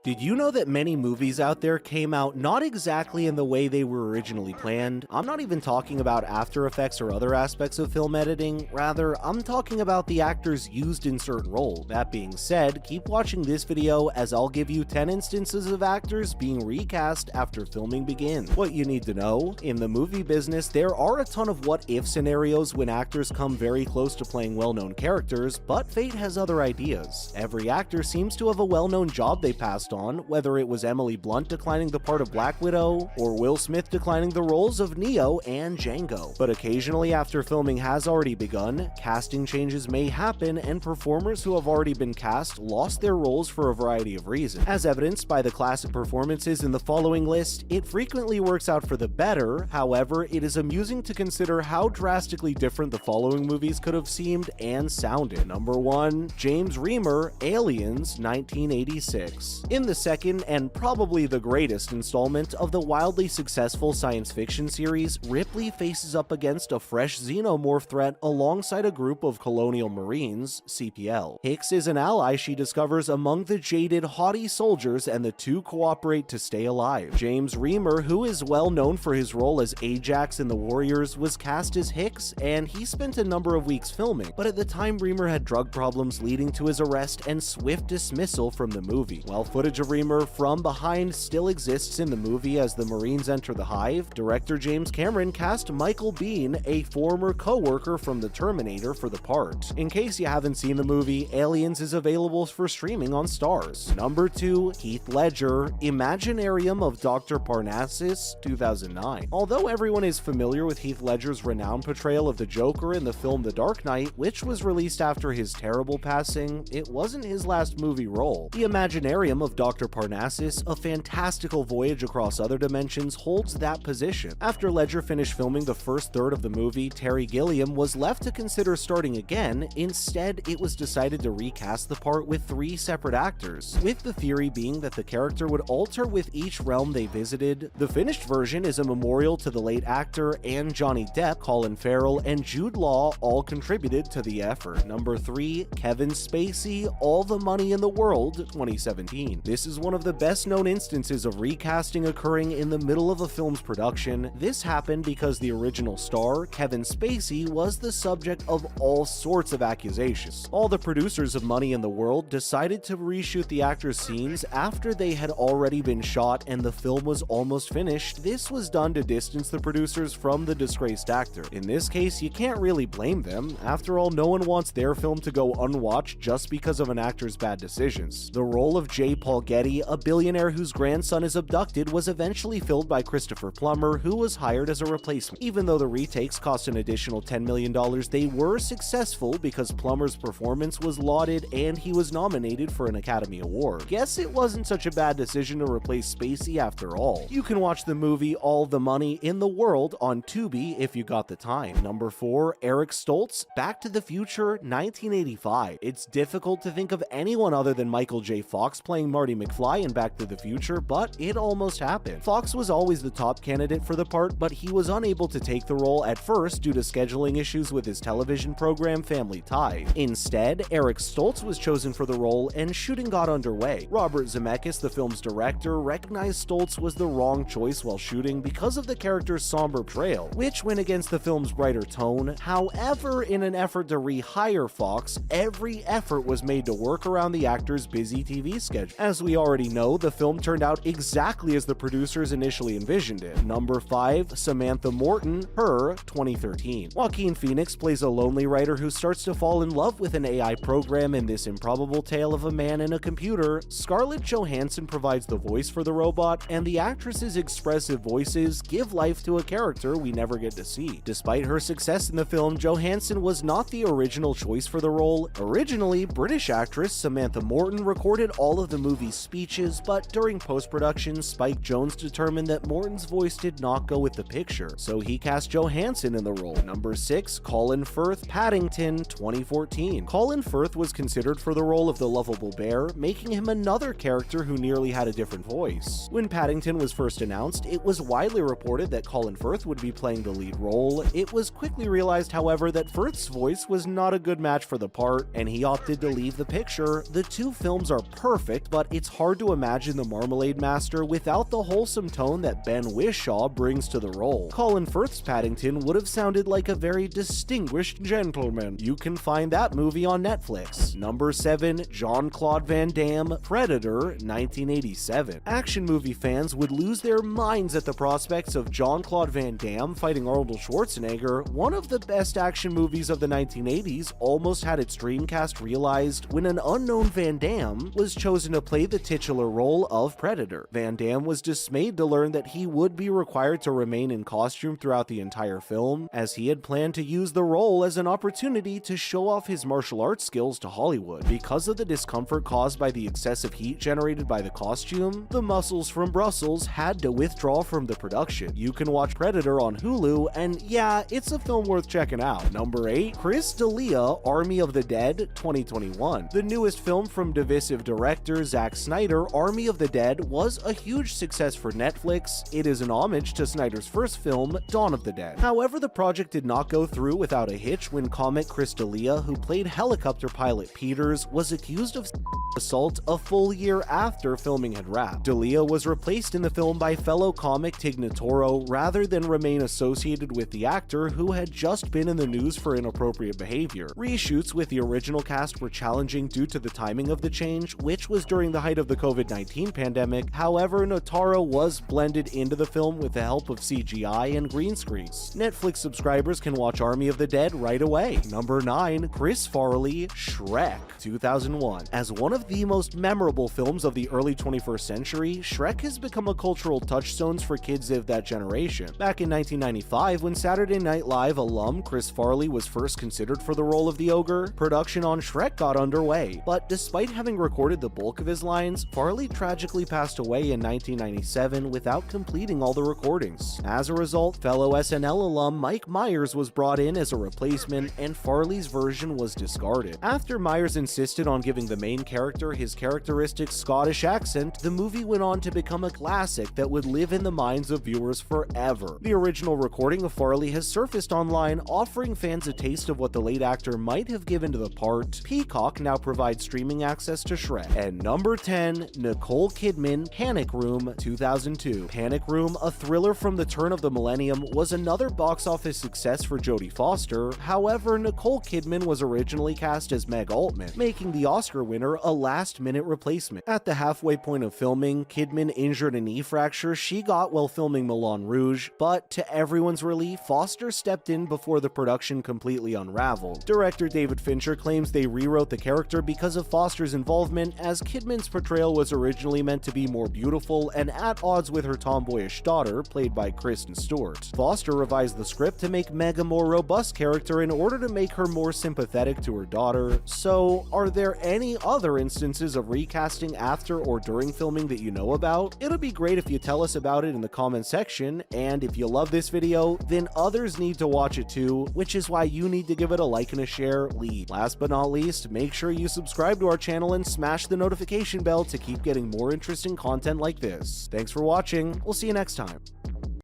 Did you know that many movies out there came out not exactly in the way they were originally planned? I'm not even talking about After Effects or other aspects of film editing, rather, I'm talking about the actors used in certain roles. That being said, keep watching this video as I'll give you 10 instances of actors being recast after filming begins. What you need to know: in the movie business, there are a ton of what-if scenarios when actors come very close to playing well-known characters, but fate has other ideas. Every actor seems to have a well-known job they passed on, whether it was Emily Blunt declining the part of Black Widow, or Will Smith declining the roles of Neo and Django. But occasionally, after filming has already begun, casting changes may happen and performers who have already been cast lost their roles for a variety of reasons. As evidenced by the classic performances in the following list, it frequently works out for the better. However, it is amusing to consider how drastically different the following movies could have seemed and sounded. Number 1. James Remar, Aliens, 1986. In the second and probably the greatest installment of the wildly successful science fiction series, Ripley faces up against a fresh xenomorph threat alongside a group of colonial marines, CPL. Hicks is an ally she discovers among the jaded, haughty soldiers, and the two cooperate to stay alive. James Remar, who is well known for his role as Ajax in The Warriors, was cast as Hicks, and he spent a number of weeks filming, but at the time Remar had drug problems leading to his arrest and swift dismissal from the movie. While footage of Remar from behind still exists in the movie as the Marines enter the hive, director James Cameron cast Michael Biehn, a former co-worker from The Terminator, for the part. In case you haven't seen the movie, Aliens is available for streaming on Starz. Number 2. Heath Ledger, Imaginarium of Dr. Parnassus, 2009. Although everyone is familiar with Heath Ledger's renowned portrayal of the Joker in the film The Dark Knight, which was released after his terrible passing, it wasn't his last movie role. The Imaginarium of Dr. Parnassus, a fantastical voyage across other dimensions, holds that position. After Ledger finished filming the first third of the movie, Terry Gilliam was left to consider starting again. Instead, it was decided to recast the part with 3 separate actors, with the theory being that the character would alter with each realm they visited. The finished version is a memorial to the late actor, and Johnny Depp, Colin Farrell, and Jude Law all contributed to the effort. Number 3. Kevin Spacey, All the Money in the World, 2017. This is one of the best-known instances of recasting occurring in the middle of a film's production. This happened because the original star, Kevin Spacey, was the subject of all sorts of accusations. All the producers of Money in the World decided to reshoot the actor's scenes after they had already been shot and the film was almost finished. This was done to distance the producers from the disgraced actor. In this case, you can't really blame them. After all, no one wants their film to go unwatched just because of an actor's bad decisions. The role of J. Paul Getty, a billionaire whose grandson is abducted, was eventually filled by Christopher Plummer, who was hired as a replacement. Even though the retakes cost an additional $10 million, they were successful because Plummer's performance was lauded and he was nominated for an Academy Award. Guess it wasn't such a bad decision to replace Spacey after all. You can watch the movie All the Money in the World on Tubi if you got the time. Number 4. Eric Stoltz, Back to the Future, 1985. It's difficult to think of anyone other than Michael J. Fox playing Marty McFly in Back to the Future, but it almost happened. Fox was always the top candidate for the part, but he was unable to take the role at first due to scheduling issues with his television program Family Ties. Instead, Eric Stoltz was chosen for the role and shooting got underway. Robert Zemeckis, the film's director, recognized Stoltz was the wrong choice while shooting because of the character's somber portrayal, which went against the film's brighter tone. However, in an effort to rehire Fox, every effort was made to work around the actor's busy TV schedule. As we already know, the film turned out exactly as the producers initially envisioned it. Number 5. Samantha Morton, Her, 2013. Joaquin Phoenix plays a lonely writer who starts to fall in love with an AI program in this improbable tale of a man and a computer. Scarlett Johansson provides the voice for the robot, and the actress's expressive voices give life to a character we never get to see. Despite her success in the film, Johansson was not the original choice for the role. Originally, British actress Samantha Morton recorded all of the movie's speeches, but during post-production, Spike Jonze determined that Morton's voice did not go with the picture, so he cast Johansson in the role. Number 6. Colin Firth, Paddington, 2014. Colin Firth was considered for the role of the lovable bear, making him another character who nearly had a different voice. When Paddington was first announced, it was widely reported that Colin Firth would be playing the lead role. It was quickly realized, however, that Firth's voice was not a good match for the part, and he opted to leave the picture. The two films are perfect, but it's hard to imagine the Marmalade Master without the wholesome tone that Ben Whishaw brings to the role. Colin Firth's Paddington would have sounded like a very distinguished gentleman. You can find that movie on Netflix. Number 7, Jean-Claude Van Damme, Predator, 1987. Action movie fans would lose their minds at the prospects of Jean-Claude Van Damme fighting Arnold Schwarzenegger. One of the best action movies of the 1980s almost had its dreamcast realized when an unknown Van Damme was chosen to play the titular role of Predator. Van Damme was dismayed to learn that he would be required to remain in costume throughout the entire film, as he had planned to use the role as an opportunity to show off his martial arts skills to Hollywood. Because of the discomfort caused by the excessive heat generated by the costume, the muscles from Brussels had to withdraw from the production. You can watch Predator on Hulu, and yeah, it's a film worth checking out. Number 8, Chris D'Elia, Army of the Dead, 2021. The newest film from divisive director Zack Snyder, Army of the Dead, was a huge success for Netflix. It is an homage to Snyder's first film, Dawn of the Dead. However, the project did not go through without a hitch when comic Chris D'Elia, who played helicopter pilot Peters, was accused of assault a full year after filming had wrapped. D'Elia was replaced in the film by fellow comic Tig Notaro rather than remain associated with the actor who had just been in the news for inappropriate behavior. Reshoots with the original cast were challenging due to the timing of the change, which was during the height of the COVID-19 pandemic. However, Notaro was blended into the film with the help of CGI and green screens. Netflix subscribers can watch Army of the Dead right away. Number 9, Chris Farley, Shrek, 2001. As one of the most memorable films of the early 21st century, Shrek has become a cultural touchstone for kids of that generation. Back in 1995, when Saturday Night Live alum Chris Farley was first considered for the role of the ogre, production on Shrek got underway. But despite having recorded the bulk of his lines, Farley tragically passed away in 1997 without completing all the recordings. As a result, fellow SNL alum Mike Myers was brought in as a replacement, and Farley's version was discarded. After Myers insisted on giving the main character his characteristic Scottish accent, the movie went on to become a classic that would live in the minds of viewers forever. The original recording of Farley has surfaced online, offering fans a taste of what the late actor might have given to the part. Peacock now provides streaming access to Shrek. And number 10, Nicole Kidman, Panic Room, 2002. Panic Room, a thriller from the turn of the millennium, was another box office success for Jodie Foster. However, Nicole Kidman was originally cast as Meg Altman, making the Oscar winner a last-minute replacement. At the halfway point of filming, Kidman injured a knee fracture she got while filming Moulin Rouge, but to everyone's relief, Foster stepped in before the production completely unraveled. Director David Fincher claims they rewrote the character because of Foster's involvement, as Kidman's portrayal was originally meant to be more beautiful and at odds with her tomboyish daughter, played by Kristen Stewart. Foster revised the script to make Meg a more robust character in order to make her more sympathetic to her daughter. So, are there any other instances of recasting after or during filming that you know about? It'll be great if you tell us about it in the comment section, and if you love this video, then others need to watch it too, which is why you need to give it a like and a share lead. Last but not least, make sure you subscribe to our channel and smash the notification bell to keep getting more interesting content like this. Thanks for watching, we'll see you next time.